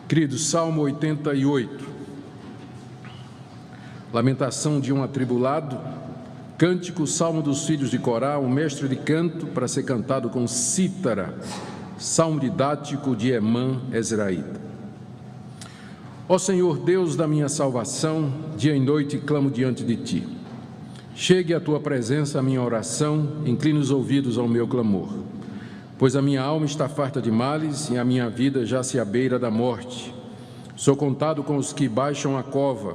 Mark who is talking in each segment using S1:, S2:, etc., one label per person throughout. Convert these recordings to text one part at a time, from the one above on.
S1: Queridos, Salmo 88, lamentação de um atribulado, cântico, salmo dos filhos de Corá, um mestre de canto para ser cantado com cítara, salmo didático de Emã, Ezraíta. Ó Senhor, Deus da minha salvação, dia e noite clamo diante de Ti. Chegue à Tua presença a minha oração, incline os ouvidos ao meu clamor. Pois a minha alma está farta de males e a minha vida já se à beira da morte. Sou contado com os que baixam a cova.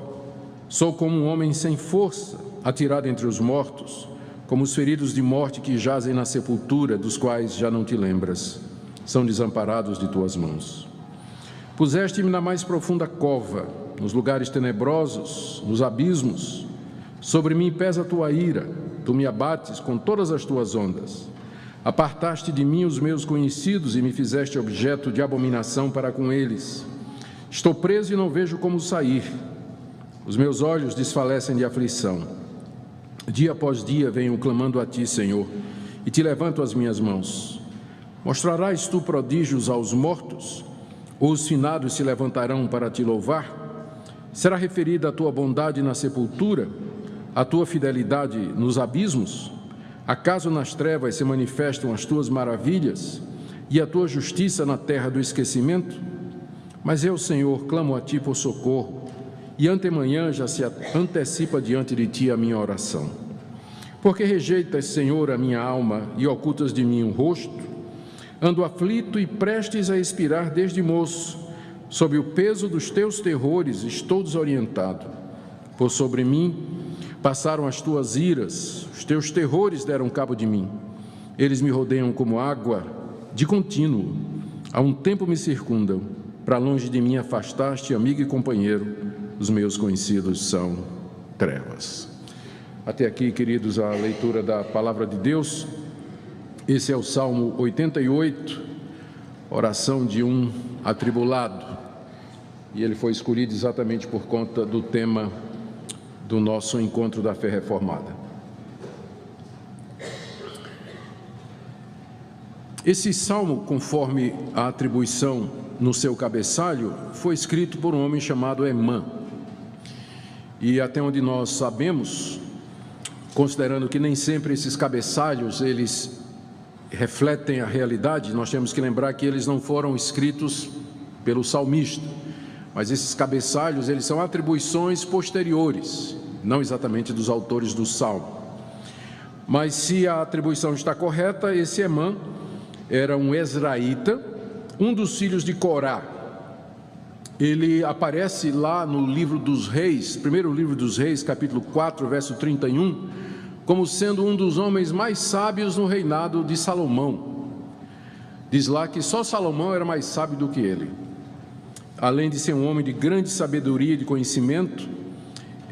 S1: Sou como um homem sem força, atirado entre os mortos, como os feridos de morte que jazem na sepultura, dos quais já não te lembras. São desamparados de tuas mãos. Puseste-me na mais profunda cova, nos lugares tenebrosos, nos abismos. Sobre mim pesa a tua ira, tu me abates com todas as tuas ondas. Apartaste de mim os meus conhecidos e me fizeste objeto de abominação para com eles. Estou preso e não vejo como sair. Os meus olhos desfalecem de aflição. Dia após dia venho clamando a Ti, Senhor, e Te levanto as minhas mãos. Mostrarás Tu prodígios aos mortos? Ou os finados se levantarão para Te louvar? Será referida a Tua bondade na sepultura, a Tua fidelidade nos abismos? Acaso nas trevas se manifestam as Tuas maravilhas e a Tua justiça na terra do esquecimento? Mas eu, Senhor, clamo a Ti por socorro, e antemanhã já se antecipa diante de Ti a minha oração. Porque rejeitas, Senhor, a minha alma e ocultas de mim o rosto? Ando aflito e prestes a expirar desde moço. Sob o peso dos Teus terrores estou desorientado. Por sobre mim passaram as Tuas iras, os Teus terrores deram cabo de mim. Eles me rodeiam como água de contínuo. Há um tempo me circundam. Para longe de mim afastaste, amigo e companheiro. Os meus conhecidos são trevas. Até aqui, queridos, a leitura da Palavra de Deus. Esse é o Salmo 88, oração de um atribulado. E ele foi escolhido exatamente por conta do tema do nosso encontro da fé reformada. Esse salmo, conforme a atribuição no seu cabeçalho, foi escrito por um homem chamado Emã. E até onde nós sabemos, considerando que nem sempre esses cabeçalhos eles refletem a realidade, nós temos que lembrar que eles não foram escritos pelo salmista, mas esses cabeçalhos eles são atribuições posteriores, não exatamente dos autores do salmo. Mas se a atribuição está correta, esse Emã era um Ezraíta, um dos filhos de Corá. Ele aparece lá no livro dos Reis, primeiro livro dos Reis, capítulo 4, verso 31, como sendo um dos homens mais sábios no reinado de Salomão. Diz lá que só Salomão era mais sábio do que ele. Além de ser um homem de grande sabedoria e de conhecimento,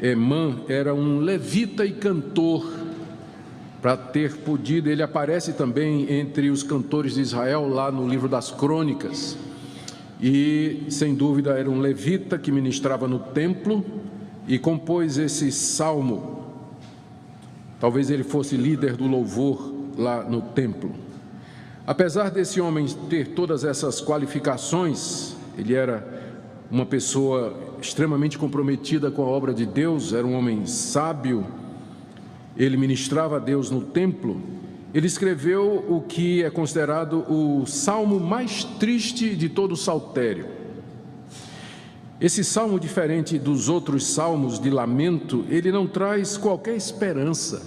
S1: Emã era um levita e cantor. Para ter podido, ele aparece também entre os cantores de Israel, lá no livro das Crônicas. E, sem dúvida, era um levita que ministrava no templo e compôs esse salmo. Talvez ele fosse líder do louvor lá no templo. Apesar desse homem ter todas essas qualificações, ele era uma pessoa extremamente comprometida com a obra de Deus, era um homem sábio, ele ministrava a Deus no templo. Ele escreveu o que é considerado o salmo mais triste de todo o saltério. Esse salmo, diferente dos outros salmos de lamento, ele não traz qualquer esperança.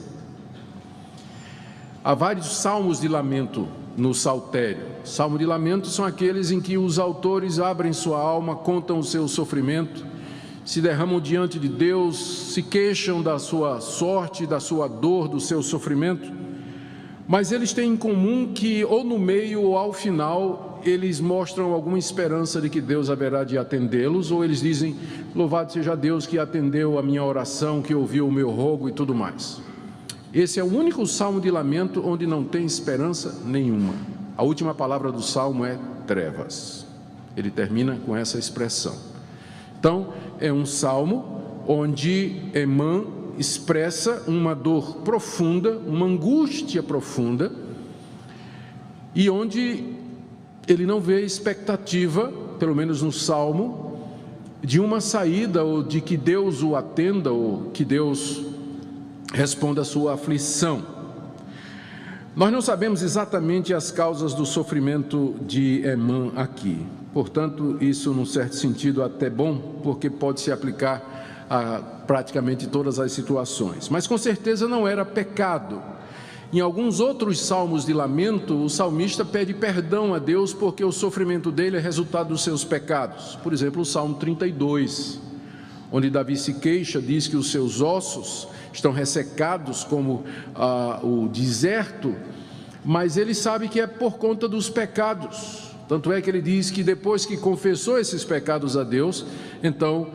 S1: Há vários salmos de lamento no saltério. Salmo de lamento são aqueles em que os autores abrem sua alma, contam o seu sofrimento, se derramam diante de Deus, se queixam da sua sorte, da sua dor, do seu sofrimento, mas eles têm em comum que, ou no meio ou ao final, eles mostram alguma esperança de que Deus haverá de atendê-los, ou eles dizem, louvado seja Deus que atendeu a minha oração, que ouviu o meu rogo e tudo mais. Esse é o único salmo de lamento onde não tem esperança nenhuma. A última palavra do salmo é trevas. Ele termina com essa expressão. Então, é um salmo onde Emã expressa uma dor profunda, uma angústia profunda, e onde ele não vê expectativa, pelo menos no Salmo, de uma saída, ou de que Deus o atenda, ou que Deus responda à sua aflição. Nós não sabemos exatamente as causas do sofrimento de Emã aqui. Portanto, isso, num certo sentido, até bom, porque pode se aplicar a praticamente todas as situações. Mas, com certeza, não era pecado. Em alguns outros salmos de lamento, o salmista pede perdão a Deus porque o sofrimento dele é resultado dos seus pecados. Por exemplo, o Salmo 32, onde Davi se queixa, diz que os seus ossos estão ressecados como o deserto, mas ele sabe que é por conta dos pecados. Tanto é que ele diz que depois que confessou esses pecados a Deus, então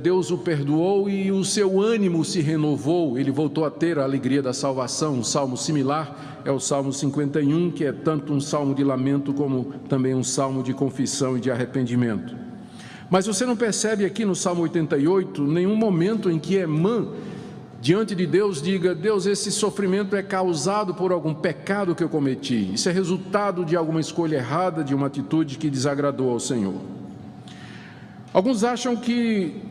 S1: Deus o perdoou e o seu ânimo se renovou, ele voltou a ter a alegria da salvação. Um salmo similar é o Salmo 51, que é tanto um salmo de lamento como também um salmo de confissão e de arrependimento. Mas você não percebe aqui no Salmo 88 nenhum momento em que Emã, diante de Deus, diga: Deus, esse sofrimento é causado por algum pecado que eu cometi. Isso é resultado de alguma escolha errada, de uma atitude que desagradou ao Senhor. Alguns acham que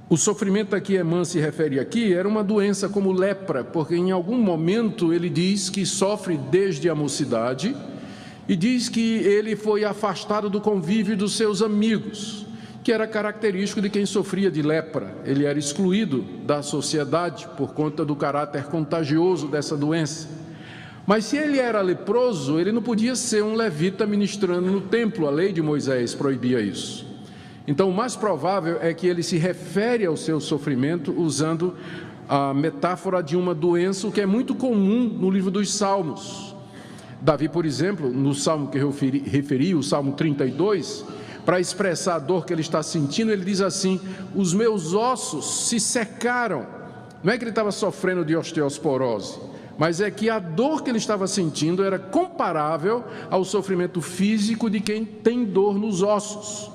S1: o sofrimento a que Emã se refere aqui era uma doença como lepra, porque em algum momento ele diz que sofre desde a mocidade e diz que ele foi afastado do convívio dos seus amigos, que era característico de quem sofria de lepra. Ele era excluído da sociedade por conta do caráter contagioso dessa doença. Mas se ele era leproso, ele não podia ser um levita ministrando no templo. A lei de Moisés proibia isso. Então, o mais provável é que ele se refere ao seu sofrimento usando a metáfora de uma doença, o que é muito comum no livro dos Salmos. Davi, por exemplo, no salmo que eu referi, o Salmo 32, para expressar a dor que ele está sentindo, ele diz assim: os meus ossos se secaram. Não é que ele estava sofrendo de osteoporose, mas é que a dor que ele estava sentindo era comparável ao sofrimento físico de quem tem dor nos ossos.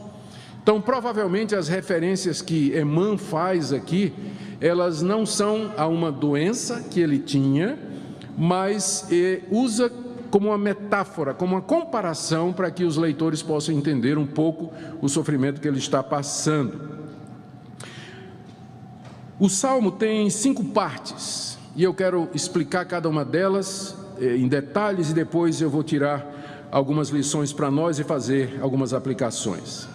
S1: Então, provavelmente, as referências que Emã faz aqui, elas não são a uma doença que ele tinha, mas usa como uma metáfora, como uma comparação, para que os leitores possam entender um pouco o sofrimento que ele está passando. O Salmo tem 5 partes, e eu quero explicar cada uma delas em detalhes, e depois eu vou tirar algumas lições para nós e fazer algumas aplicações.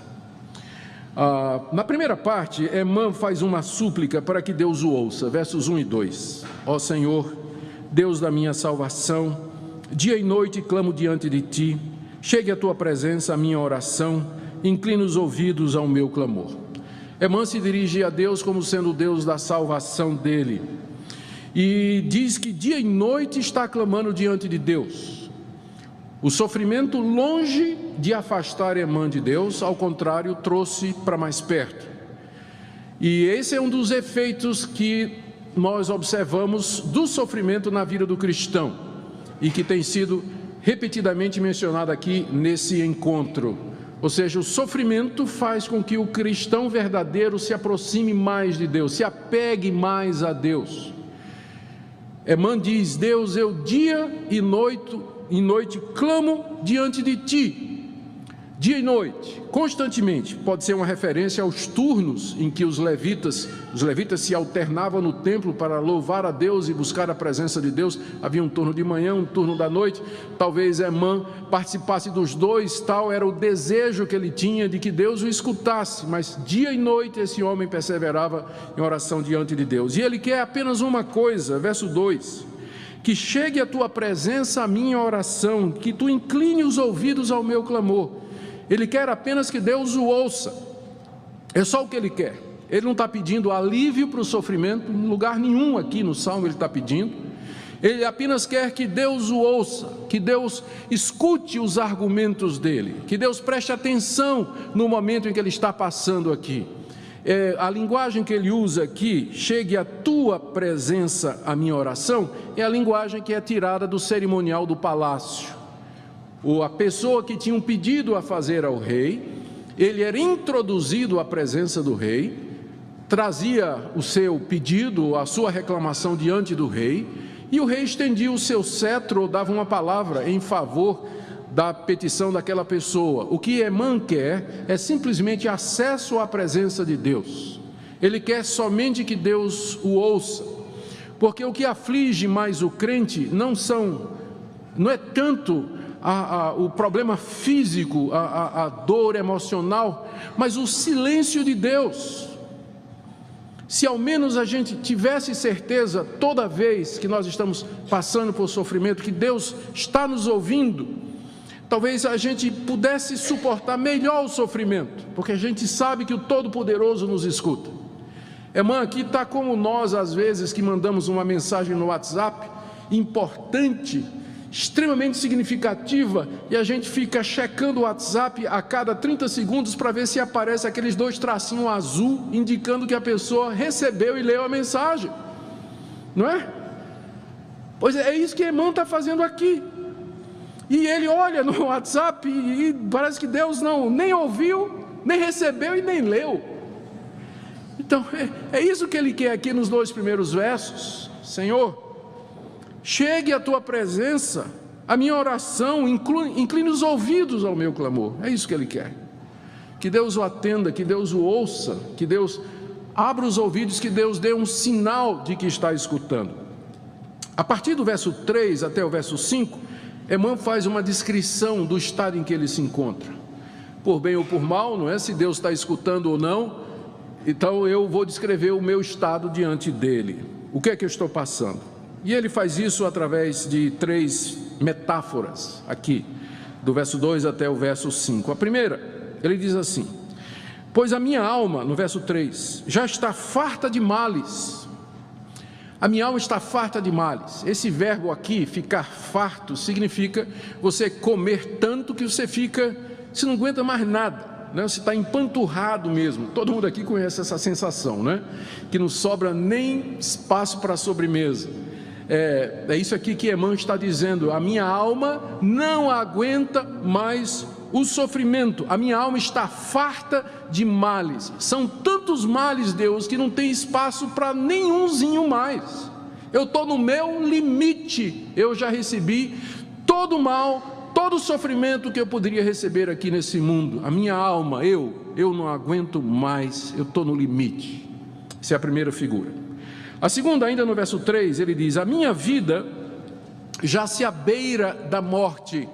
S1: Na primeira parte, Emã faz uma súplica para que Deus o ouça, versos 1 e 2. Ó Senhor, Deus da minha salvação, dia e noite clamo diante de Ti, chegue à Tua presença a minha oração, inclina os ouvidos ao meu clamor. Emã se dirige a Deus como sendo o Deus da salvação dele, e diz que dia e noite está clamando diante de Deus. O sofrimento, longe de afastar Emã de Deus, ao contrário, trouxe para mais perto. E esse é um dos efeitos que nós observamos do sofrimento na vida do cristão, e que tem sido repetidamente mencionado aqui nesse encontro. Ou seja, o sofrimento faz com que o cristão verdadeiro se aproxime mais de Deus, se apegue mais a Deus. Emã diz: Deus, eu dia e noite clamo diante de Ti. Dia e noite, constantemente. Pode ser uma referência aos turnos em que os levitas se alternavam no templo para louvar a Deus e buscar a presença de Deus. Havia um turno de manhã, um turno da noite. Talvez Emã participasse dos dois, tal era o desejo que ele tinha de que Deus o escutasse, mas dia e noite esse homem perseverava em oração diante de Deus. E ele quer apenas uma coisa, verso 2: que chegue à Tua presença a minha oração, que Tu incline os ouvidos ao meu clamor. Ele quer apenas que Deus o ouça. É só o que ele quer. Ele não está pedindo alívio para o sofrimento, em lugar nenhum aqui no Salmo ele está pedindo. Ele apenas quer que Deus o ouça, que Deus escute os argumentos dele, que Deus preste atenção no momento em que ele está passando aqui. A linguagem que ele usa aqui, chegue à Tua presença a minha oração, é a linguagem que é tirada do cerimonial do palácio. A pessoa que tinha um pedido a fazer ao rei, ele era introduzido à presença do rei, trazia o seu pedido, a sua reclamação diante do rei, e o rei estendia o seu cetro ou dava uma palavra em favor da petição daquela pessoa. O que Emã quer é simplesmente acesso à presença de Deus. Ele quer somente que Deus o ouça, porque o que aflige mais o crente não é tanto o problema físico, a dor emocional, mas o silêncio de Deus. Se ao menos a gente tivesse certeza, toda vez que nós estamos passando por sofrimento, que Deus está nos ouvindo, talvez a gente pudesse suportar melhor o sofrimento, porque a gente sabe que o Todo-Poderoso nos escuta. Emã aqui está como nós, às vezes, que mandamos uma mensagem no WhatsApp, importante, extremamente significativa, e a gente fica checando o WhatsApp a cada 30 segundos para ver se aparece aqueles 2 tracinhos azul, indicando que a pessoa recebeu e leu a mensagem, não é? Pois é isso que Emã está fazendo aqui. E ele olha no WhatsApp e parece que Deus nem ouviu, nem recebeu e nem leu. Então, é isso que ele quer aqui nos 2 primeiros versos. Senhor, chegue à tua presença, a minha oração, incline os ouvidos ao meu clamor. É isso que ele quer. Que Deus o atenda, que Deus o ouça, que Deus abra os ouvidos, que Deus dê um sinal de que está escutando. A partir do verso 3 até o verso 5, Emã faz uma descrição do estado em que ele se encontra. Por bem ou por mal, não é? Se Deus está escutando ou não. Então eu vou descrever o meu estado diante dele. O que é que eu estou passando? E ele faz isso através de 3 metáforas aqui, do verso 2 até o verso 5. A primeira, ele diz assim: pois a minha alma, no verso 3, já está farta de males. A minha alma está farta de males. Esse verbo aqui, ficar farto, significa você comer tanto que você não aguenta mais nada. Você está empanturrado mesmo. Todo mundo aqui conhece essa sensação, né? Que não sobra nem espaço para a sobremesa. É isso aqui que Emã está dizendo: a minha alma não aguenta mais o sofrimento, a minha alma está farta de males. São tantos males, Deus, que não tem espaço para nenhumzinho mais. Eu estou no meu limite. Eu já recebi todo o mal, todo o sofrimento que eu poderia receber aqui nesse mundo. A minha alma, eu não aguento mais, eu estou no limite. Essa é a primeira figura. A segunda, ainda no verso 3, ele diz: a minha vida já se abeira da morte.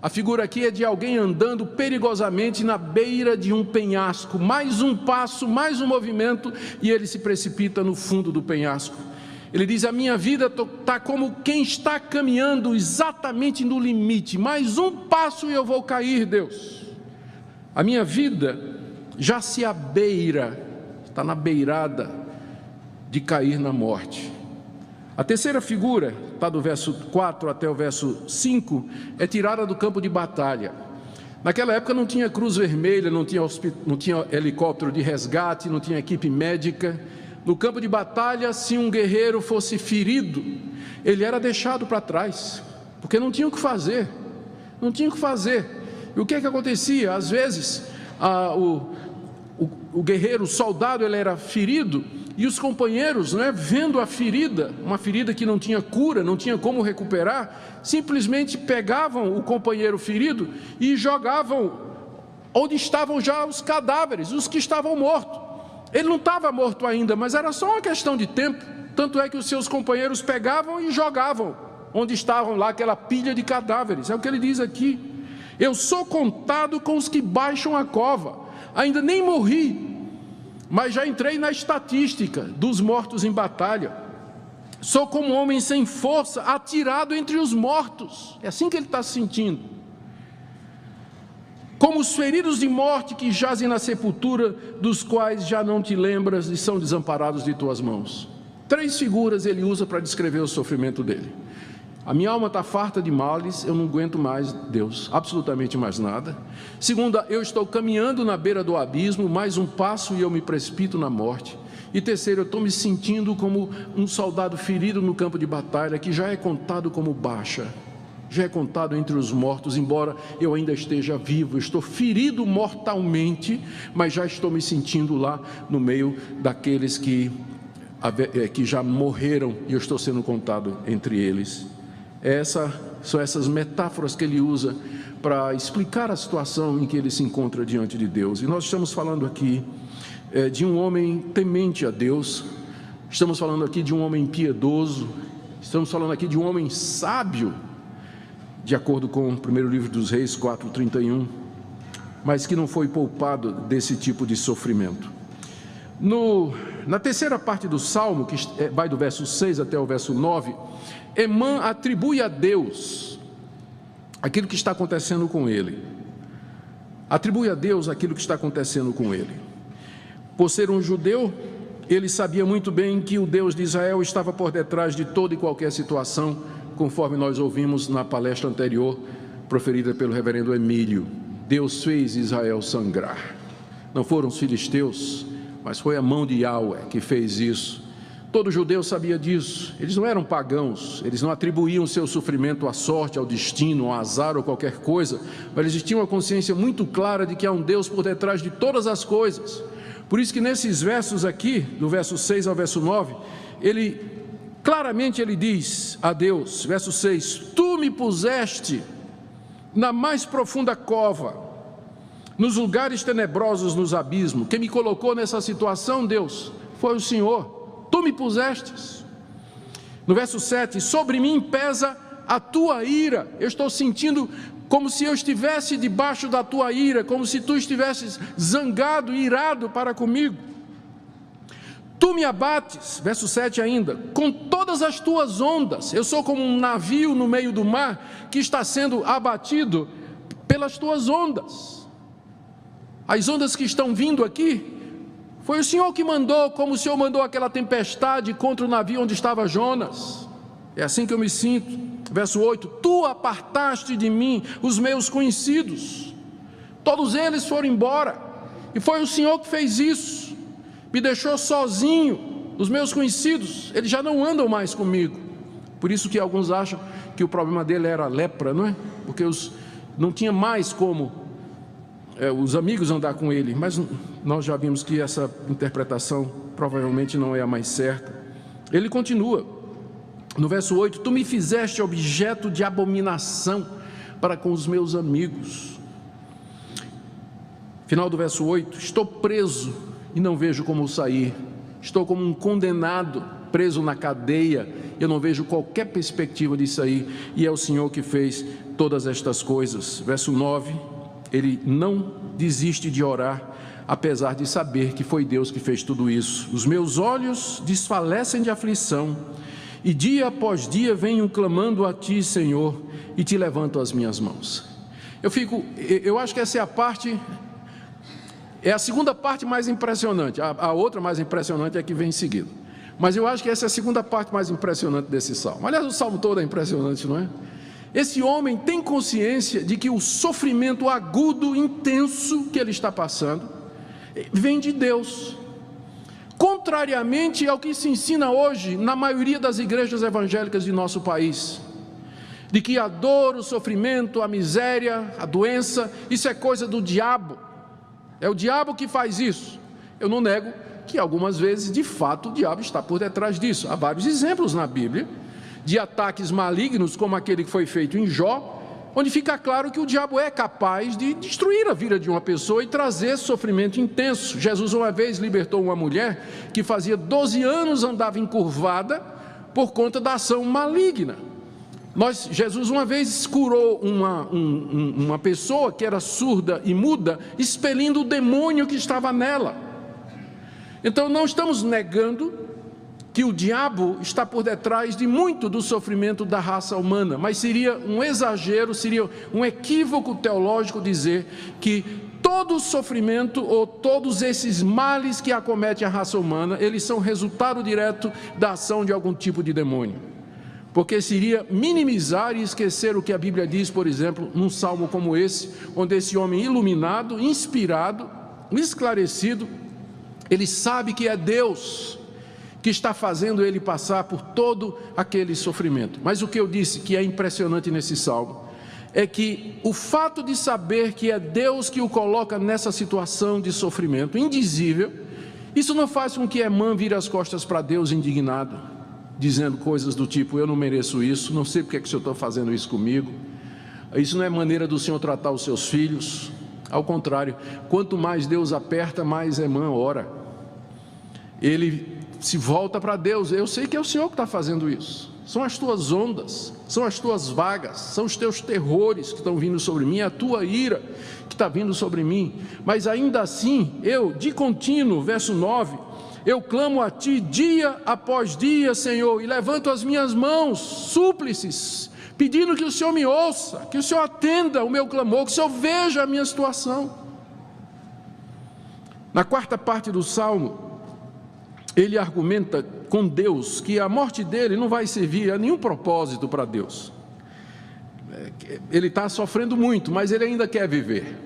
S1: A figura aqui é de alguém andando perigosamente na beira de um penhasco. Mais um passo, mais um movimento, e ele se precipita no fundo do penhasco. Ele diz: a minha vida está como quem está caminhando exatamente no limite. Mais um passo e eu vou cair, Deus. A minha vida já se abeira, está na beirada de cair na morte. A terceira figura, está do verso 4 até o verso 5, é tirada do campo de batalha. Naquela época não tinha cruz vermelha, não tinha helicóptero de resgate, não tinha equipe médica. No campo de batalha, se um guerreiro fosse ferido, ele era deixado para trás, porque não tinha o que fazer, não tinha o que fazer. E o que é que acontecia? Às vezes, o guerreiro, o soldado, ele era ferido, e os companheiros, vendo a ferida, uma ferida que não tinha cura, não tinha como recuperar, simplesmente pegavam o companheiro ferido e jogavam onde estavam já os cadáveres, os que estavam mortos. Ele não estava morto ainda, mas era só uma questão de tempo. Tanto é que os seus companheiros pegavam e jogavam onde estavam lá aquela pilha de cadáveres. É o que ele diz aqui: eu sou contado com os que baixam a cova. Ainda nem morri, mas já entrei na estatística dos mortos em batalha. Sou como um homem sem força, atirado entre os mortos. É assim que ele está se sentindo. Como os feridos de morte que jazem na sepultura, dos quais já não te lembras e são desamparados de tuas mãos. 3 figuras ele usa para descrever o sofrimento dele. A minha alma está farta de males, eu não aguento mais, Deus, absolutamente mais nada. Segunda, eu estou caminhando na beira do abismo, mais um passo e eu me precipito na morte. E terceiro, eu estou me sentindo como um soldado ferido no campo de batalha, que já é contado como baixa, já é contado entre os mortos, embora eu ainda esteja vivo. Estou ferido mortalmente, mas já estou me sentindo lá no meio daqueles que já morreram, e eu estou sendo contado entre eles. São essas metáforas que ele usa para explicar a situação em que ele se encontra diante de Deus. E nós estamos falando aqui de um homem temente a Deus, estamos falando aqui de um homem piedoso, estamos falando aqui de um homem sábio, de acordo com o primeiro livro dos Reis 4:31, mas que não foi poupado desse tipo de sofrimento. Na terceira parte do Salmo, que vai do verso 6 até o verso 9, Emã atribui a Deus aquilo que está acontecendo com ele. Atribui a Deus aquilo que está acontecendo com ele. Por ser um judeu, ele sabia muito bem que o Deus de Israel estava por detrás de toda e qualquer situação, conforme nós ouvimos na palestra anterior, proferida pelo reverendo Emílio. Deus fez Israel sangrar. Não foram os filisteus, mas foi a mão de Yahweh que fez isso. Todo judeu sabia disso. Eles não eram pagãos, eles não atribuíam seu sofrimento à sorte, ao destino, ao azar ou qualquer coisa, mas eles tinham uma consciência muito clara de que há um Deus por detrás de todas as coisas. Por isso que nesses versos aqui, do verso 6 ao verso 9, claramente ele diz a Deus, verso 6, tu me puseste na mais profunda cova, nos lugares tenebrosos, nos abismos. Quem me colocou nessa situação, Deus, foi o Senhor. Tu me pusestes. No verso 7, sobre mim pesa a tua ira. Eu estou sentindo como se eu estivesse debaixo da tua ira, como se tu estivesses zangado e irado para comigo. Tu me abates, verso 7 ainda, com todas as tuas ondas. Eu sou como um navio no meio do mar que está sendo abatido pelas tuas ondas. As ondas que estão vindo aqui, foi o Senhor que mandou, como o Senhor mandou aquela tempestade contra o navio onde estava Jonas. É assim que eu me sinto. Verso 8, tu apartaste de mim os meus conhecidos, todos eles foram embora, e foi o Senhor que fez isso, me deixou sozinho. Os meus conhecidos, eles já não andam mais comigo. Por isso que alguns acham que o problema dele era a lepra, não é? Porque não tinha mais como os amigos andar com ele, mas nós já vimos que essa interpretação provavelmente não é a mais certa. Ele continua, no verso 8, tu me fizeste objeto de abominação para com os meus amigos. Final do verso 8, estou preso e não vejo como sair, estou como um condenado, preso na cadeia, eu não vejo qualquer perspectiva de sair, e é o Senhor que fez todas estas coisas. Verso 9, ele não desiste de orar, apesar de saber que foi Deus que fez tudo isso. Os meus olhos desfalecem de aflição, e dia após dia venho clamando a Ti, Senhor, e Te levanto as minhas mãos. Eu acho que essa é a segunda parte mais impressionante. A outra mais impressionante é a que vem em seguida. Mas eu acho que essa é a segunda parte mais impressionante desse salmo. Aliás, o salmo todo é impressionante, não é? Esse homem tem consciência de que o sofrimento agudo, intenso que ele está passando, vem de Deus. Contrariamente ao que se ensina hoje na maioria das igrejas evangélicas de nosso país, de que a dor, o sofrimento, a miséria, a doença, isso é coisa do diabo, é o diabo que faz isso. Eu não nego que algumas vezes, de fato, o diabo está por detrás disso. Há vários exemplos na Bíblia de ataques malignos, como aquele que foi feito em Jó, onde fica claro que o diabo é capaz de destruir a vida de uma pessoa e trazer sofrimento intenso. Jesus uma vez libertou uma mulher que fazia 12 anos andava encurvada por conta da ação maligna. Jesus uma vez curou uma pessoa que era surda e muda, expelindo o demônio que estava nela. Então não estamos negando que o diabo está por detrás de muito do sofrimento da raça humana, mas seria um exagero, seria um equívoco teológico dizer que todo o sofrimento ou todos esses males que acometem a raça humana, eles são resultado direto da ação de algum tipo de demônio, porque seria minimizar e esquecer o que a Bíblia diz, por exemplo, num salmo como esse, onde esse homem iluminado, inspirado, esclarecido, ele sabe que é Deus que está fazendo ele passar por todo aquele sofrimento. Mas o que eu disse que é impressionante nesse salmo é que o fato de saber que é Deus que o coloca nessa situação de sofrimento indizível, isso não faz com que Emã vire as costas para Deus indignado. dizendo coisas do tipo: eu não mereço isso, não sei porque é que o Senhor está fazendo isso comigo. Isso não é maneira do Senhor tratar os seus filhos. Ao contrário, quanto mais Deus aperta, mais Emã ora. Ele se volta para Deus: eu sei que é o Senhor que está fazendo isso. São as tuas ondas, são as tuas vagas, são os teus terrores que estão vindo sobre mim, a tua ira que está vindo sobre mim. Mas ainda assim, eu, de contínuo, verso 9, eu clamo a ti dia após dia, Senhor, e levanto as minhas mãos, súplices, pedindo que o Senhor me ouça, que o Senhor atenda o meu clamor, que o Senhor veja a minha situação. Na quarta parte do Salmo, ele argumenta com Deus que a morte dele não vai servir a nenhum propósito para Deus. Ele está sofrendo muito, mas ele ainda quer viver.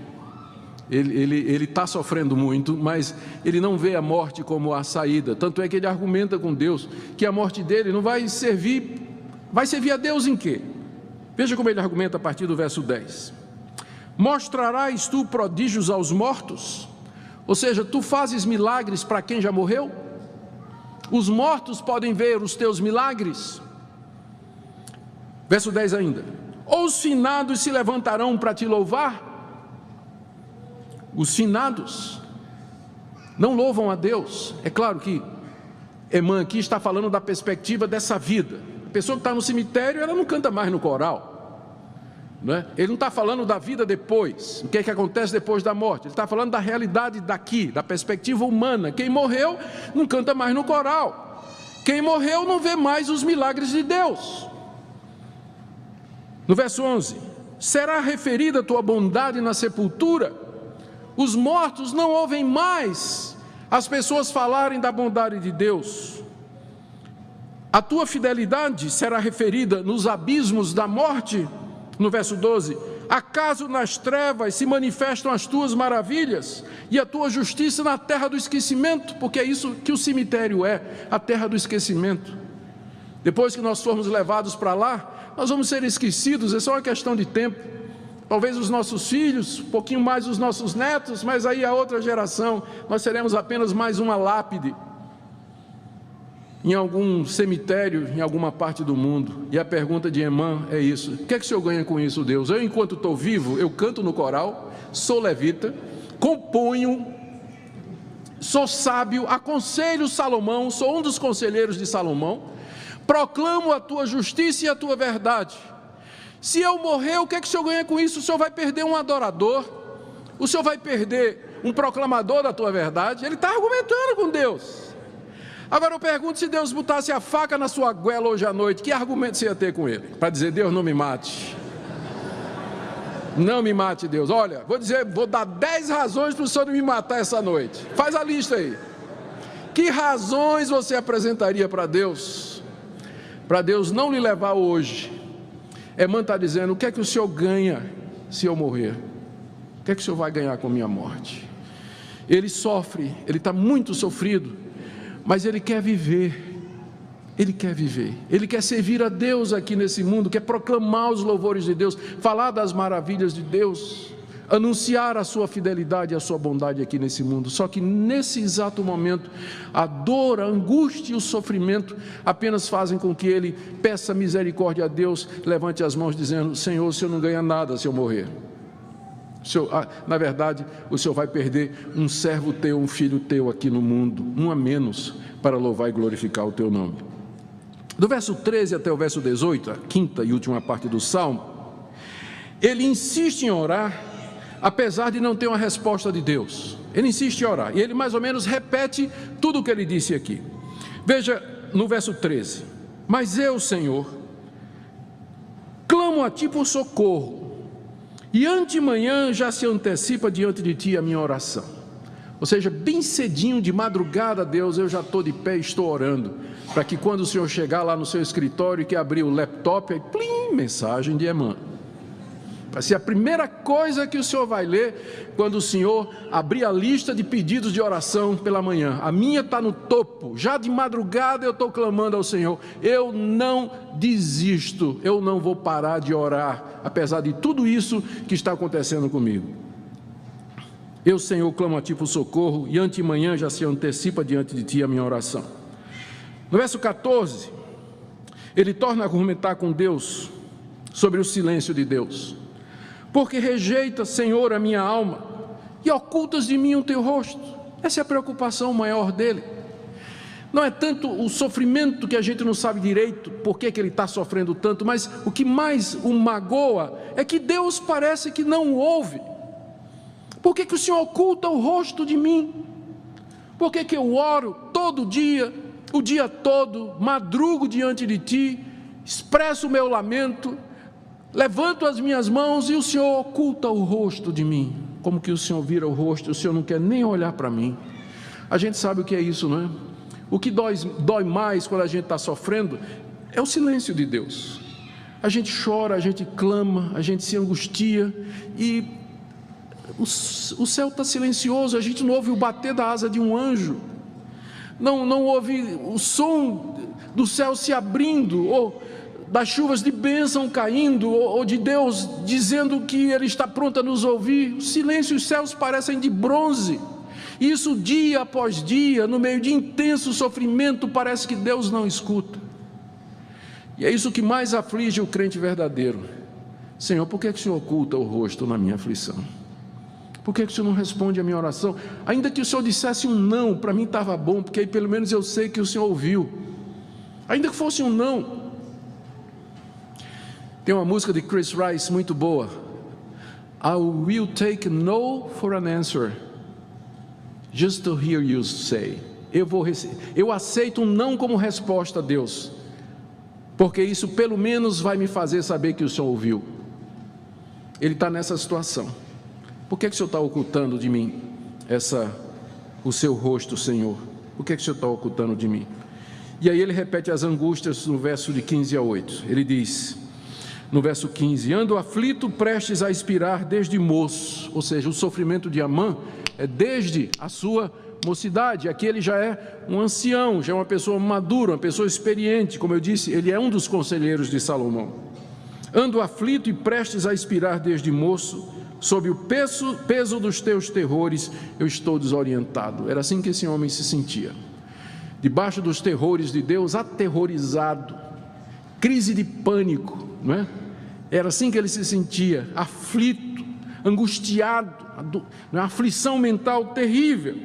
S1: Ele está sofrendo muito, mas ele não vê a morte como a saída. Tanto é que ele argumenta com Deus que a morte dele não vai servir. Vai servir a Deus em quê? Veja como ele argumenta a partir do verso 10. Mostrarás tu prodígios aos mortos? Ou seja, tu fazes milagres para quem já morreu? Os mortos podem ver os teus milagres? Verso 10 ainda. Ou os finados se levantarão para te louvar? Os finados não louvam a Deus. É claro que Emã aqui está falando da perspectiva dessa vida. A pessoa que está no cemitério, ela não canta mais no coral, não é? Ele não está falando da vida depois, o que é que acontece depois da morte. Ele está falando da realidade daqui, da perspectiva humana. Quem morreu não canta mais no coral. Quem morreu não vê mais os milagres de Deus. No verso 11, será referida a tua bondade na sepultura? Os mortos não ouvem mais as pessoas falarem da bondade de Deus. A tua fidelidade será referida nos abismos da morte? No verso 12, acaso nas trevas se manifestam as tuas maravilhas e a tua justiça na terra do esquecimento? Porque é isso que o cemitério é, a terra do esquecimento. Depois que nós formos levados para lá, nós vamos ser esquecidos, é só uma questão de tempo. Talvez os nossos filhos, um pouquinho mais os nossos netos, mas aí a outra geração, nós seremos apenas mais uma lápide em algum cemitério, em alguma parte do mundo. E a pergunta de Emã é isso: o que é que o Senhor ganha com isso, Deus? Eu, enquanto estou vivo, eu canto no coral, sou levita, componho, sou sábio, aconselho Salomão, sou um dos conselheiros de Salomão, proclamo a tua justiça e a tua verdade. Se eu morrer, o que é que o Senhor ganha com isso? O Senhor vai perder um adorador, o Senhor vai perder um proclamador da tua verdade. Ele está argumentando com Deus. Agora eu pergunto, se Deus botasse a faca na sua goela hoje à noite, que argumento você ia ter com ele? Para dizer: Deus, não me mate. Não me mate, Deus. Olha, vou dar 10 razões para o Senhor não me matar essa noite. Faz a lista aí. Que razões você apresentaria para Deus não lhe levar hoje? Emã está dizendo: o que é que o Senhor ganha se eu morrer? O que é que o Senhor vai ganhar com a minha morte? Ele sofre, ele está muito sofrido, mas ele quer viver, ele quer servir a Deus aqui nesse mundo, quer proclamar os louvores de Deus, falar das maravilhas de Deus, anunciar a sua fidelidade e a sua bondade aqui nesse mundo. Só que nesse exato momento, a dor, a angústia e o sofrimento apenas fazem com que ele peça misericórdia a Deus, levante as mãos dizendo: Senhor, o Senhor não ganha nada se eu morrer. Na verdade, o Senhor vai perder um servo teu, um filho teu aqui no mundo, um a menos, para louvar e glorificar o teu nome. Do verso 13 até o verso 18, a quinta e última parte do Salmo, ele insiste em orar, apesar de não ter uma resposta de Deus. Ele insiste em orar, e ele mais ou menos repete tudo o que ele disse aqui. Veja no verso 13: mas eu, Senhor, clamo a ti por socorro, e antemanhã já se antecipa diante de ti a minha oração. Ou seja, bem cedinho, de madrugada, Deus, eu já estou de pé e estou orando, para que quando o Senhor chegar lá no seu escritório, que abrir o laptop, aí, plim, mensagem de Emã. Vai ser a primeira coisa que o Senhor vai ler quando o Senhor abrir a lista de pedidos de oração pela manhã. A minha está no topo, já de madrugada eu estou clamando ao Senhor. Eu não desisto, eu não vou parar de orar, apesar de tudo isso que está acontecendo comigo. Eu, Senhor, clamo a ti por socorro, e antemanhã já se antecipa diante de ti a minha oração. No verso 14, Ele torna a argumentar com Deus sobre o silêncio de Deus. Porque rejeita, Senhor, a minha alma e ocultas de mim o teu rosto. Essa é a preocupação maior dele. Não é tanto o sofrimento que a gente não sabe direito por que ele está sofrendo tanto, mas o que mais o magoa é que Deus parece que não o ouve. Por que o Senhor oculta o rosto de mim? Por que eu oro todo dia, o dia todo, madrugo diante de Ti, expresso o meu lamento, levanto as minhas mãos e o Senhor oculta o rosto de mim? Como que o Senhor vira o rosto, o Senhor não quer nem olhar para mim? A gente sabe o que é isso, não é? O que dói mais quando a gente está sofrendo é o silêncio de Deus. A gente chora, a gente clama, a gente se angustia e o céu está silencioso, a gente não ouve o bater da asa de um anjo, não ouve o som do céu se abrindo, ou das chuvas de bênção caindo, ou de Deus dizendo que Ele está pronto a nos ouvir. O silêncio, os céus parecem de bronze. Isso dia após dia, no meio de intenso sofrimento, parece que Deus não escuta. E é isso que mais aflige o crente verdadeiro. Senhor, por que o Senhor oculta o rosto na minha aflição? Por que o Senhor não responde a minha oração? Ainda que o Senhor dissesse um não, para mim estava bom, porque aí pelo menos eu sei que o Senhor ouviu. Ainda que fosse um não. Tem uma música de Chris Rice muito boa. I will take no for an answer, just to hear you say. Eu aceito um não como resposta a Deus, porque isso pelo menos vai me fazer saber que o Senhor ouviu. Ele está nessa situação. Por que o Senhor está ocultando de mim o seu rosto, Senhor? Por que o Senhor está ocultando de mim? E aí ele repete as angústias no verso de 15 a 8. Ele diz, no verso 15: ando aflito, prestes a expirar desde moço. Ou seja, o sofrimento de Amã é desde a sua mocidade. Aqui ele já é um ancião, já é uma pessoa madura, uma pessoa experiente. Como eu disse, ele é um dos conselheiros de Salomão. Ando aflito e prestes a expirar desde moço, sob o peso dos teus terrores eu estou desorientado. Era assim que esse homem se sentia, debaixo dos terrores de Deus, aterrorizado, crise de pânico, não é? Era assim que ele se sentia, aflito, angustiado, uma aflição mental terrível.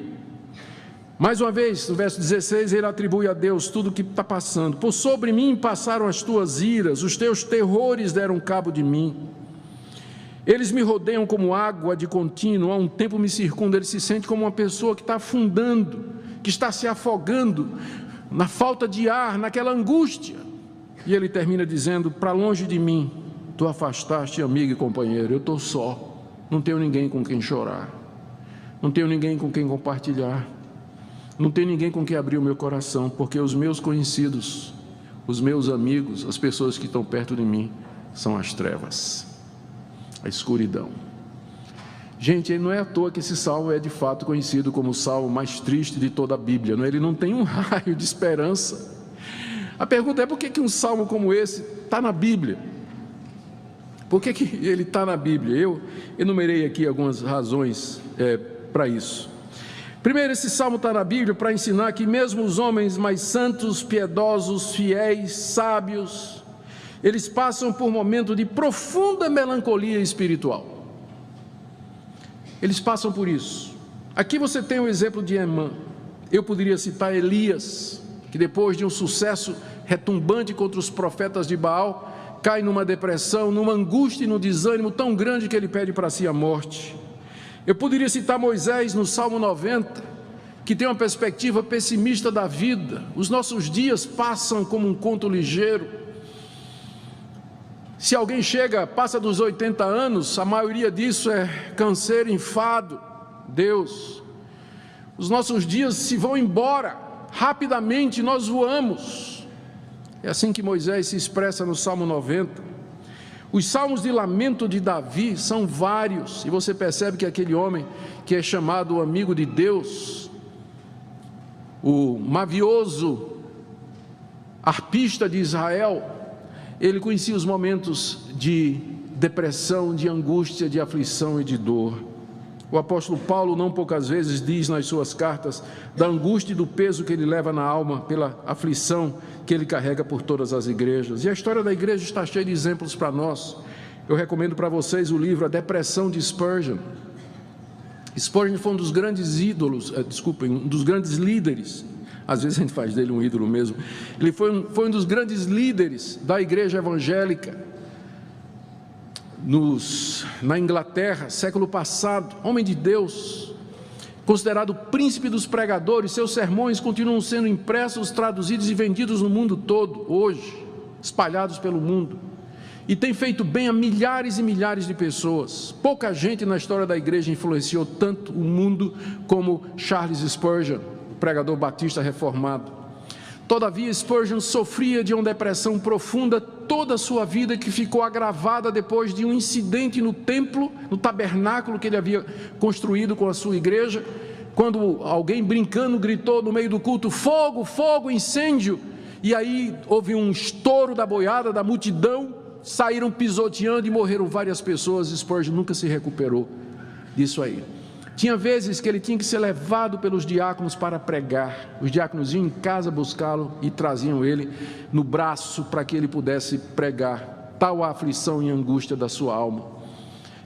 S1: Mais uma vez, no verso 16, ele atribui a Deus tudo o que está passando. Por sobre mim passaram as tuas iras, os teus terrores deram cabo de mim. Eles me rodeiam como água de contínuo, há um tempo me circundam. Ele se sente como uma pessoa que está afundando, que está se afogando, na falta de ar, naquela angústia. E ele termina dizendo, para longe de mim, tu afastaste, amigo e companheiro, eu estou só, não tenho ninguém com quem chorar, não tenho ninguém com quem compartilhar, não tenho ninguém com quem abrir o meu coração, porque os meus conhecidos, os meus amigos, as pessoas que estão perto de mim, são as trevas, a escuridão. Gente, não é à toa que esse salmo é de fato conhecido como o salmo mais triste de toda a Bíblia, não é? Ele não tem um raio de esperança. A pergunta é, por que um salmo como esse está na Bíblia? Por que ele está na Bíblia? Eu enumerei aqui algumas razões para isso. Primeiro, esse salmo está na Bíblia para ensinar que mesmo os homens mais santos, piedosos, fiéis, sábios, eles passam por momentos de profunda melancolia espiritual. Eles passam por isso. Aqui você tem o exemplo de Emã. Eu poderia citar Elias, que depois de um sucesso retumbante contra os profetas de Baal, cai numa depressão, numa angústia e num desânimo tão grande que ele pede para si a morte. Eu poderia citar Moisés no Salmo 90, que tem uma perspectiva pessimista da vida. Os nossos dias passam como um conto ligeiro. Se alguém passa dos 80 anos, a maioria disso é canseiro, enfado. Deus, os nossos dias se vão embora, rapidamente nós voamos. É assim que Moisés se expressa no Salmo 90. Os salmos de lamento de Davi são vários, e você percebe que aquele homem que é chamado o amigo de Deus, o mavioso arpista de Israel, ele conhecia os momentos de depressão, de angústia, de aflição e de dor. O apóstolo Paulo não poucas vezes diz nas suas cartas da angústia e do peso que ele leva na alma pela aflição que ele carrega por todas as igrejas. E a história da igreja está cheia de exemplos para nós. Eu recomendo para vocês o livro A Depressão de Spurgeon. Spurgeon foi um dos grandes um dos grandes líderes. Às vezes a gente faz dele um ídolo mesmo. Ele foi um dos grandes líderes da igreja evangélica na Inglaterra, século passado. Homem de Deus, considerado o príncipe dos pregadores. Seus sermões continuam sendo impressos, traduzidos e vendidos no mundo todo, hoje, espalhados pelo mundo. E tem feito bem a milhares e milhares de pessoas. Pouca gente na história da igreja influenciou tanto o mundo como Charles Spurgeon, pregador batista reformado. Todavia, Spurgeon sofria de uma depressão profunda toda a sua vida, que ficou agravada depois de um incidente no templo, no tabernáculo que ele havia construído com a sua igreja, quando alguém brincando gritou no meio do culto: fogo, fogo, incêndio, e aí houve um estouro da boiada, da multidão, saíram pisoteando e morreram várias pessoas. Spurgeon nunca se recuperou disso aí. Tinha vezes que ele tinha que ser levado pelos diáconos para pregar. Os diáconos iam em casa buscá-lo e traziam ele no braço para que ele pudesse pregar. Tal a aflição e angústia da sua alma.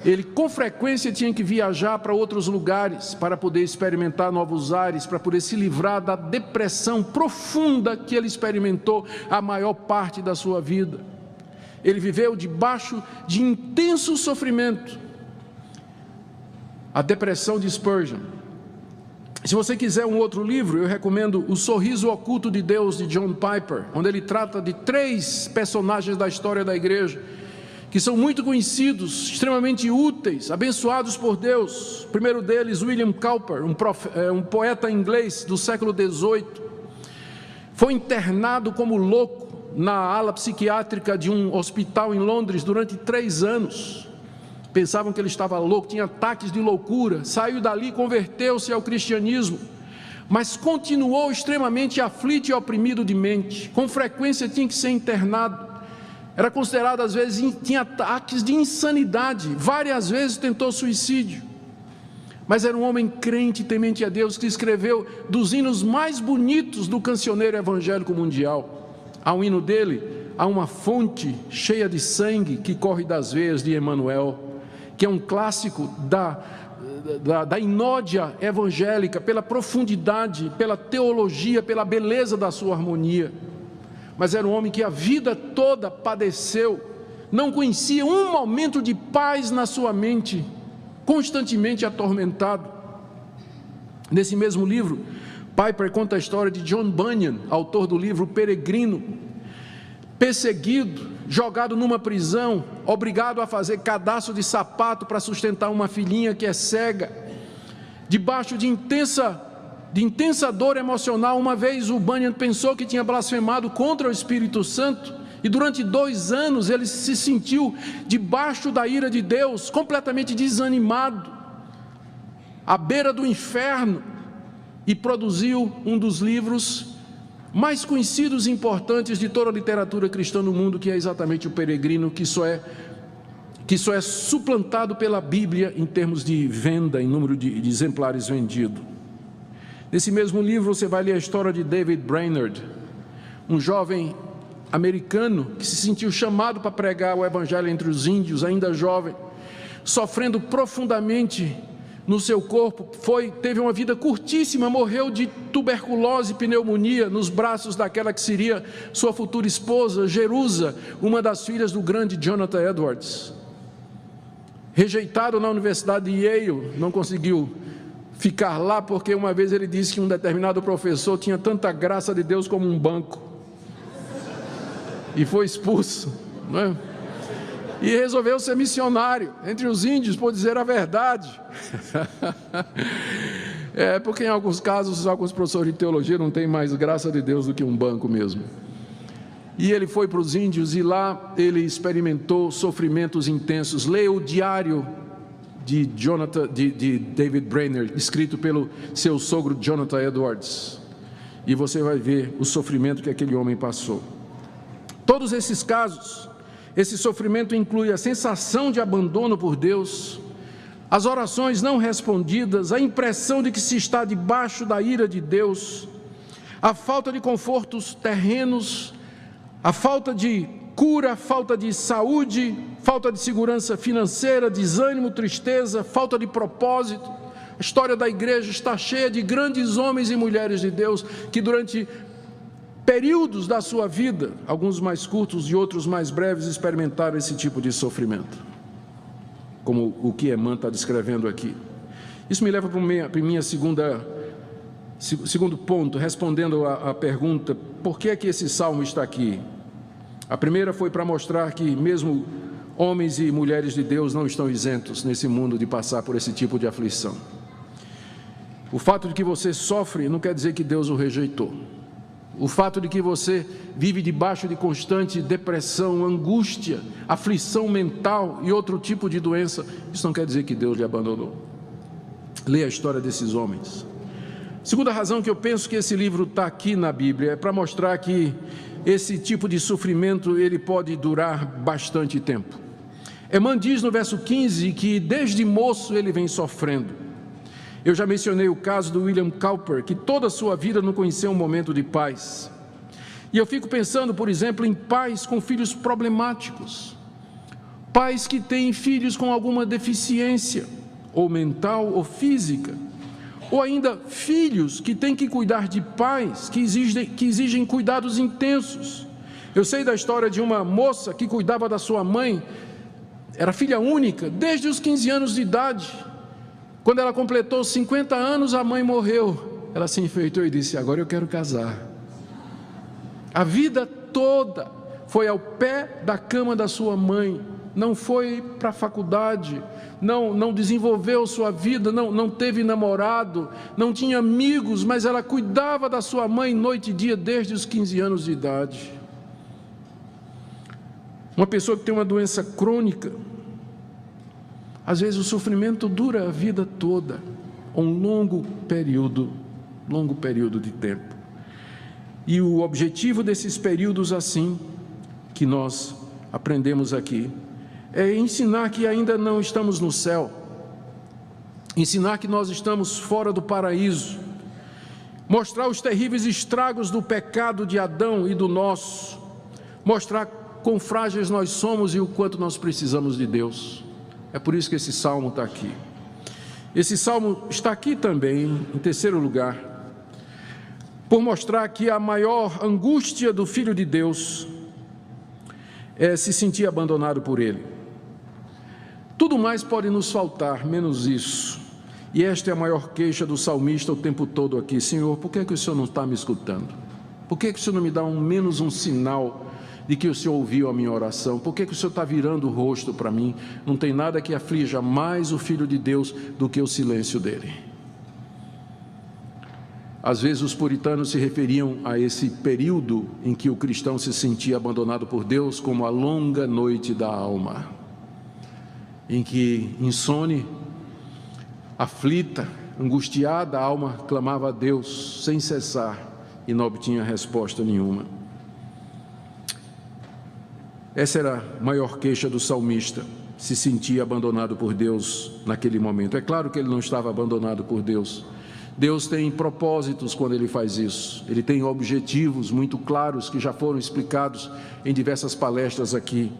S1: Ele com frequência tinha que viajar para outros lugares para poder experimentar novos ares, para poder se livrar da depressão profunda que ele experimentou a maior parte da sua vida. Ele viveu debaixo de intenso sofrimento. A depressão de Spurgeon. Se você quiser um outro livro, eu recomendo O Sorriso Oculto de Deus, de John Piper, onde ele trata de 3 personagens da história da igreja, que são muito conhecidos, extremamente úteis, abençoados por Deus. O primeiro deles, William Cowper, um poeta inglês do século XVIII, foi internado como louco na ala psiquiátrica de um hospital em Londres durante 3 anos. Pensavam que ele estava louco, tinha ataques de loucura. Saiu dali, converteu-se ao cristianismo, mas continuou extremamente aflito e oprimido de mente. Com frequência tinha que ser internado. Era considerado, às vezes, tinha ataques de insanidade. Várias vezes tentou suicídio. Mas era um homem crente e temente a Deus, que escreveu dos hinos mais bonitos do cancioneiro evangélico mundial. Ao hino dele, há uma fonte cheia de sangue que corre das veias de Emmanuel, que é um clássico da inódia evangélica, pela profundidade, pela teologia, pela beleza da sua harmonia. Mas era um homem que a vida toda padeceu, não conhecia um momento de paz na sua mente, constantemente atormentado. Nesse mesmo livro, Piper conta a história de John Bunyan, autor do livro Peregrino, perseguido, jogado numa prisão, obrigado a fazer cadastro de sapato para sustentar uma filhinha que é cega, debaixo de intensa dor emocional. Uma vez o Bunyan pensou que tinha blasfemado contra o Espírito Santo, e durante 2 anos ele se sentiu debaixo da ira de Deus, completamente desanimado, à beira do inferno, e produziu um dos livros mais conhecidos e importantes de toda a literatura cristã no mundo, que é exatamente o Peregrino, que só é suplantado pela Bíblia em termos de venda, em número de exemplares vendidos. Nesse mesmo livro você vai ler a história de David Brainerd, um jovem americano que se sentiu chamado para pregar o evangelho entre os índios, ainda jovem, sofrendo profundamente no seu corpo. Teve uma vida curtíssima, morreu de tuberculose e pneumonia nos braços daquela que seria sua futura esposa, Jerusa, uma das filhas do grande Jonathan Edwards. Rejeitado na Universidade de Yale, não conseguiu ficar lá, porque uma vez ele disse que um determinado professor tinha tanta graça de Deus como um banco, e foi expulso, não é? E resolveu ser missionário entre os índios, por dizer a verdade. Porque em alguns casos, alguns professores de teologia não têm mais graça de Deus do que um banco mesmo. E ele foi para os índios, e lá ele experimentou sofrimentos intensos. Leia o diário de David Brainerd, escrito pelo seu sogro Jonathan Edwards, e você vai ver o sofrimento que aquele homem passou. Todos esses casos, esse sofrimento inclui a sensação de abandono por Deus, as orações não respondidas, a impressão de que se está debaixo da ira de Deus, a falta de confortos terrenos, a falta de cura, falta de saúde, falta de segurança financeira, desânimo, tristeza, falta de propósito. A história da igreja está cheia de grandes homens e mulheres de Deus que durante períodos da sua vida, alguns mais curtos e outros mais breves, experimentaram esse tipo de sofrimento, como o que Emã está descrevendo aqui. Isso me leva para o meu segundo ponto, respondendo à pergunta, por que é que esse salmo está aqui? A primeira foi para mostrar que mesmo homens e mulheres de Deus não estão isentos nesse mundo de passar por esse tipo de aflição. O fato de que você sofre não quer dizer que Deus o rejeitou. O fato de que você vive debaixo de constante depressão, angústia, aflição mental e outro tipo de doença, isso não quer dizer que Deus lhe abandonou. Leia a história desses homens. Segunda razão que eu penso que esse livro está aqui na Bíblia é para mostrar que esse tipo de sofrimento ele pode durar bastante tempo. Emã diz no verso 15 que desde moço ele vem sofrendo. Eu já mencionei o caso do William Cowper, que toda a sua vida não conheceu um momento de paz. E eu fico pensando, por exemplo, em pais com filhos problemáticos, pais que têm filhos com alguma deficiência, ou mental ou física, ou ainda filhos que têm que cuidar de pais que exigem cuidados intensos. Eu sei da história de uma moça que cuidava da sua mãe, era filha única, desde os 15 anos de idade. Quando ela completou 50 anos, a mãe morreu. Ela se enfeitou e disse: agora eu quero casar. A vida toda foi ao pé da cama da sua mãe, não foi para a faculdade, não desenvolveu sua vida, não teve namorado, não tinha amigos, mas ela cuidava da sua mãe noite e dia desde os 15 anos de idade. Uma pessoa que tem uma doença crônica, às vezes o sofrimento dura a vida toda, um longo período de tempo. E o objetivo desses períodos assim, que nós aprendemos aqui, é ensinar que ainda não estamos no céu, ensinar que nós estamos fora do paraíso, mostrar os terríveis estragos do pecado de Adão e do nosso, mostrar quão frágeis nós somos e o quanto nós precisamos de Deus. É por isso que esse salmo está aqui. Esse salmo está aqui também, em terceiro lugar, por mostrar que a maior angústia do Filho de Deus é se sentir abandonado por Ele. Tudo mais pode nos faltar, menos isso. E esta é a maior queixa do salmista o tempo todo aqui: Senhor, por que o Senhor não está me escutando? Por que o Senhor não me dá menos um sinal de que o Senhor ouviu a minha oração? Por que o Senhor está virando o rosto para mim? Não tem nada que aflija mais o Filho de Deus do que o silêncio dele. Às vezes os puritanos se referiam a esse período em que o cristão se sentia abandonado por Deus como a longa noite da alma, em que insone, aflita, angustiada, a alma clamava a Deus sem cessar e não obtinha resposta nenhuma. Essa era a maior queixa do salmista, se sentia abandonado por Deus naquele momento. É claro que ele não estava abandonado por Deus. Deus tem propósitos quando Ele faz isso. Ele tem objetivos muito claros que já foram explicados em diversas palestras aqui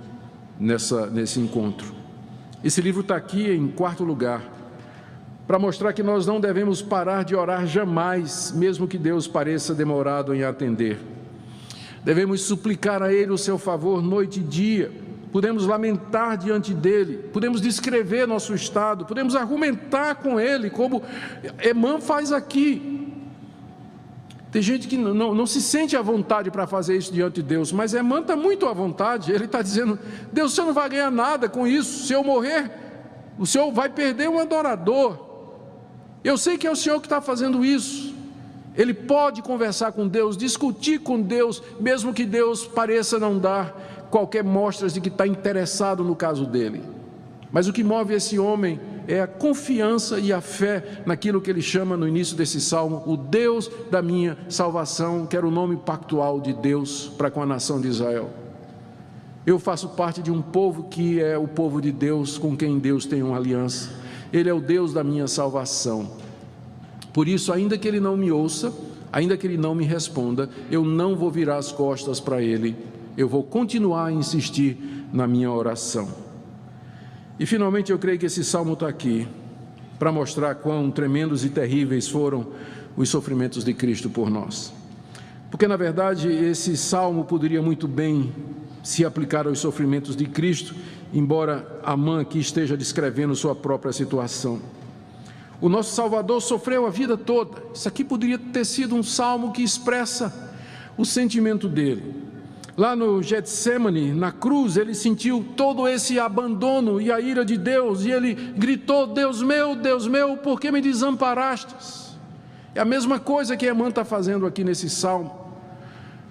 S1: nesse encontro. Esse livro está aqui em quarto lugar, para mostrar que nós não devemos parar de orar jamais, mesmo que Deus pareça demorado em atender. Devemos suplicar a Ele o seu favor noite e dia, podemos lamentar diante dEle, podemos descrever nosso estado, podemos argumentar com Ele, como Emã faz aqui. Tem gente que não se sente à vontade para fazer isso diante de Deus, mas Emã está muito à vontade. Ele está dizendo: Deus, o Senhor não vai ganhar nada com isso. Se eu morrer, o Senhor vai perder um adorador. Eu sei que é o Senhor que está fazendo isso. Ele pode conversar com Deus, discutir com Deus, mesmo que Deus pareça não dar qualquer mostra de que está interessado no caso dele. Mas o que move esse homem é a confiança e a fé naquilo que ele chama no início desse salmo, o Deus da minha salvação, que era o nome pactual de Deus para com a nação de Israel. Eu faço parte de um povo que é o povo de Deus, com quem Deus tem uma aliança. Ele é o Deus da minha salvação. Por isso, ainda que Ele não me ouça, ainda que Ele não me responda, eu não vou virar as costas para Ele, eu vou continuar a insistir na minha oração. E finalmente eu creio que esse salmo está aqui para mostrar quão tremendos e terríveis foram os sofrimentos de Cristo por nós. Porque na verdade esse salmo poderia muito bem se aplicar aos sofrimentos de Cristo, embora Amã aqui esteja descrevendo sua própria situação. O nosso Salvador sofreu a vida toda. Isso aqui poderia ter sido um salmo que expressa o sentimento dele. Lá no Getsemane, na cruz, ele sentiu todo esse abandono e a ira de Deus, e ele gritou: Deus meu, por que me desamparastes? É a mesma coisa que Amã está fazendo aqui nesse salmo.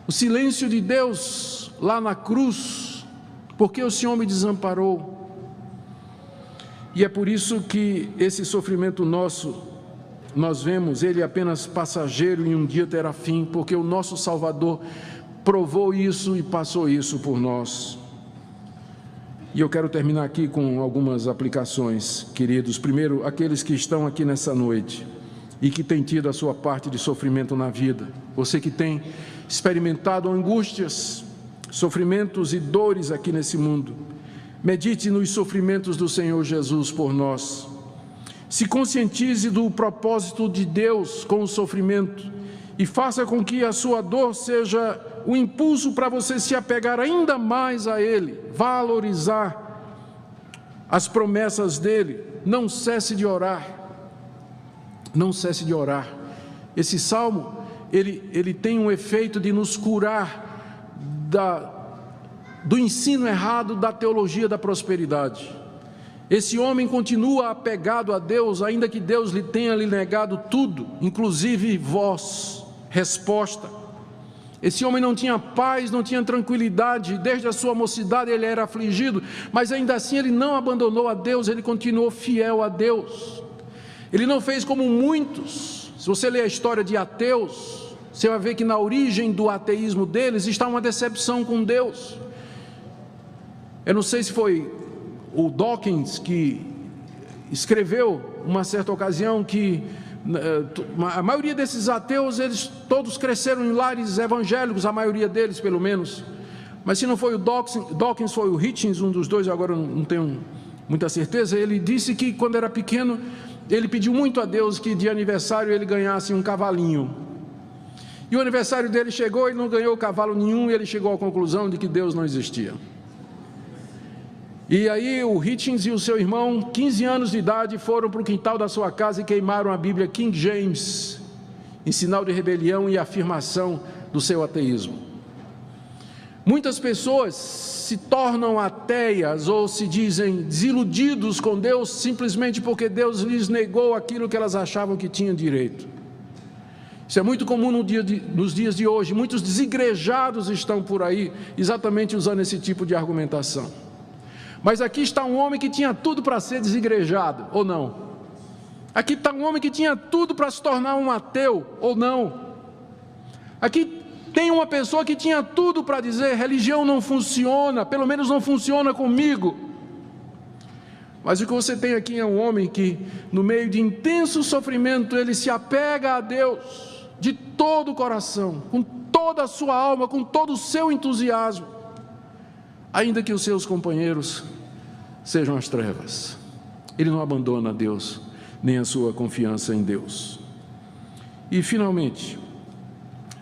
S1: O silêncio de Deus lá na cruz: por que o Senhor me desamparou? E é por isso que esse sofrimento nosso, nós vemos ele apenas passageiro e um dia terá fim, porque o nosso Salvador provou isso e passou isso por nós. E eu quero terminar aqui com algumas aplicações, queridos. Primeiro, aqueles que estão aqui nessa noite e que têm tido a sua parte de sofrimento na vida. Você que tem experimentado angústias, sofrimentos e dores aqui nesse mundo. Medite nos sofrimentos do Senhor Jesus por nós. Se conscientize do propósito de Deus com o sofrimento e faça com que a sua dor seja o impulso para você se apegar ainda mais a Ele, valorizar as promessas dEle. Não cesse de orar. Não cesse de orar. Esse salmo, ele tem um efeito de nos curar do ensino errado da teologia da prosperidade. Esse homem continua apegado a Deus, ainda que Deus lhe tenha negado tudo, inclusive voz, resposta. Esse homem não tinha paz, não tinha tranquilidade, desde a sua mocidade ele era afligido, mas ainda assim ele não abandonou a Deus, ele continuou fiel a Deus. Ele não fez como muitos. Se você ler a história de ateus, você vai ver que na origem do ateísmo deles está uma decepção com Deus. Eu não sei se foi o Dawkins que escreveu uma certa ocasião que a maioria desses ateus, eles todos cresceram em lares evangélicos, a maioria deles pelo menos. Mas se não foi o Dawkins, foi o Hitchens, um dos dois, agora não tenho muita certeza. Ele disse que quando era pequeno, ele pediu muito a Deus que de aniversário ele ganhasse um cavalinho. E o aniversário dele chegou, ele não ganhou cavalo nenhum, e ele chegou à conclusão de que Deus não existia. E aí o Hitchens e o seu irmão, 15 anos de idade, foram para o quintal da sua casa e queimaram a Bíblia King James, em sinal de rebelião e afirmação do seu ateísmo. Muitas pessoas se tornam ateias ou se dizem desiludidos com Deus simplesmente porque Deus lhes negou aquilo que elas achavam que tinham direito. Isso é muito comum nos dias de hoje. Muitos desigrejados estão por aí exatamente usando esse tipo de argumentação. Mas aqui está um homem que tinha tudo para ser desigrejado, ou não? Aqui está um homem que tinha tudo para se tornar um ateu, ou não? Aqui tem uma pessoa que tinha tudo para dizer: religião não funciona, pelo menos não funciona comigo. Mas o que você tem aqui é um homem que, no meio de intenso sofrimento, ele se apega a Deus de todo o coração, com toda a sua alma, com todo o seu entusiasmo, ainda que os seus companheiros sejam as trevas. Ele não abandona Deus, nem a sua confiança em Deus. E finalmente,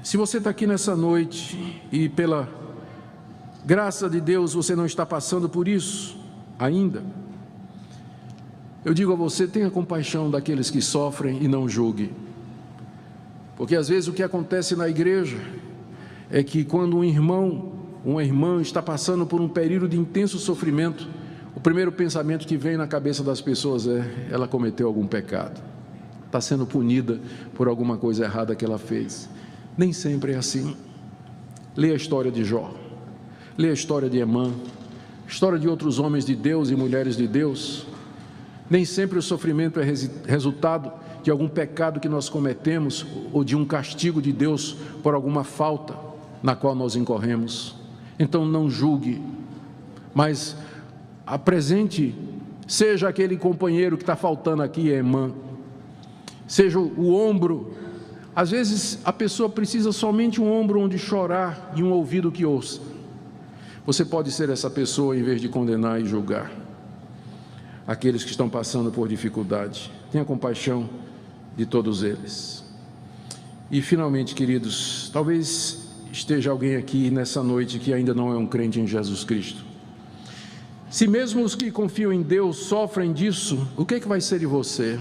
S1: se você está aqui nessa noite e pela graça de Deus você não está passando por isso ainda, eu digo a você: tenha compaixão daqueles que sofrem e não julgue. Porque às vezes o que acontece na igreja é que quando um irmão, uma irmã está passando por um período de intenso sofrimento, o primeiro pensamento que vem na cabeça das pessoas é: ela cometeu algum pecado, está sendo punida por alguma coisa errada que ela fez. Nem sempre é assim. Leia a história de Jó, leia a história de Amã, história de outros homens de Deus e mulheres de Deus. Nem sempre o sofrimento é resultado de algum pecado que nós cometemos ou de um castigo de Deus por alguma falta na qual nós incorremos. Então não julgue, mas apresente seja aquele companheiro que está faltando aqui, a irmã, seja o ombro. Às vezes a pessoa precisa somente um ombro onde chorar e um ouvido que ouça. Você pode ser essa pessoa em vez de condenar e julgar aqueles que estão passando por dificuldade. Tenha compaixão de todos eles. E finalmente, queridos, talvez esteja alguém aqui nessa noite que ainda não é um crente em Jesus Cristo. Se mesmo os que confiam em Deus sofrem disso, o que é que vai ser de você?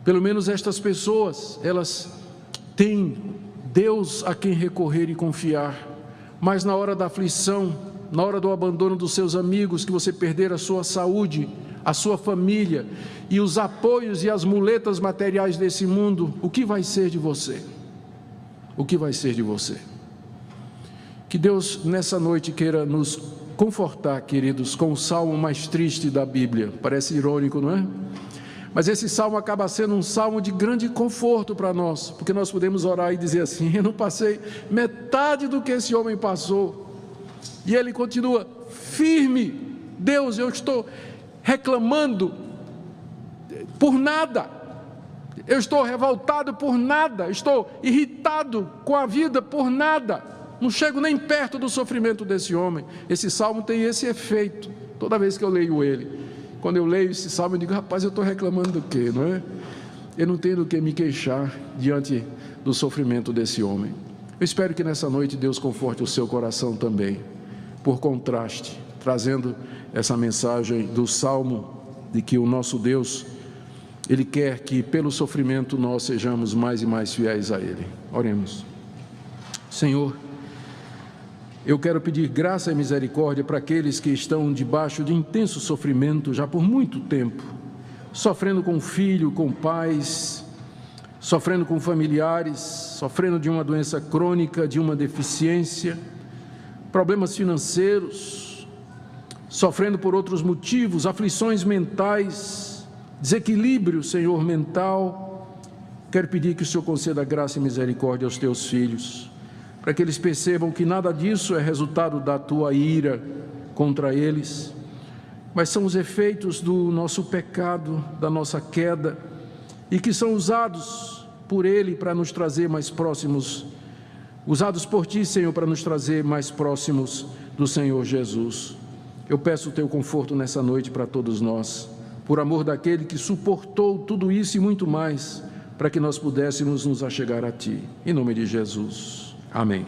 S1: Pelo menos estas pessoas, elas têm Deus a quem recorrer e confiar, mas na hora da aflição, na hora do abandono dos seus amigos, que você perder a sua saúde, a sua família e os apoios e as muletas materiais desse mundo, o que vai ser de você? O que vai ser de você? Que Deus nessa noite queira nos confortar, queridos, com o salmo mais triste da Bíblia. Parece irônico, não é? Mas esse salmo acaba sendo um salmo de grande conforto para nós, porque nós podemos orar e dizer assim: eu não passei metade do que esse homem passou, e ele continua firme. Deus, eu estou reclamando por nada, eu estou revoltado por nada, estou irritado com a vida por nada, não chego nem perto do sofrimento desse homem. Esse salmo tem esse efeito, toda vez que eu leio ele. Quando eu leio esse salmo, eu digo: rapaz, eu estou reclamando do quê, não é? Eu não tenho do que me queixar diante do sofrimento desse homem. Eu espero que nessa noite Deus conforte o seu coração também, por contraste, trazendo essa mensagem do salmo de que o nosso Deus, Ele quer que pelo sofrimento nós sejamos mais e mais fiéis a Ele. Oremos. Senhor, eu quero pedir graça e misericórdia para aqueles que estão debaixo de intenso sofrimento já por muito tempo, sofrendo com filho, com pais, sofrendo com familiares, sofrendo de uma doença crônica, de uma deficiência, problemas financeiros, sofrendo por outros motivos, aflições mentais, desequilíbrio, Senhor, mental. Quero pedir que o Senhor conceda graça e misericórdia aos teus filhos, para que eles percebam que nada disso é resultado da tua ira contra eles, mas são os efeitos do nosso pecado, da nossa queda, e que são usados por Ele para nos trazer mais próximos, usados por Ti, Senhor, para nos trazer mais próximos do Senhor Jesus. Eu peço o Teu conforto nessa noite para todos nós, por amor daquele que suportou tudo isso e muito mais, para que nós pudéssemos nos achegar a Ti. Em nome de Jesus. Amém.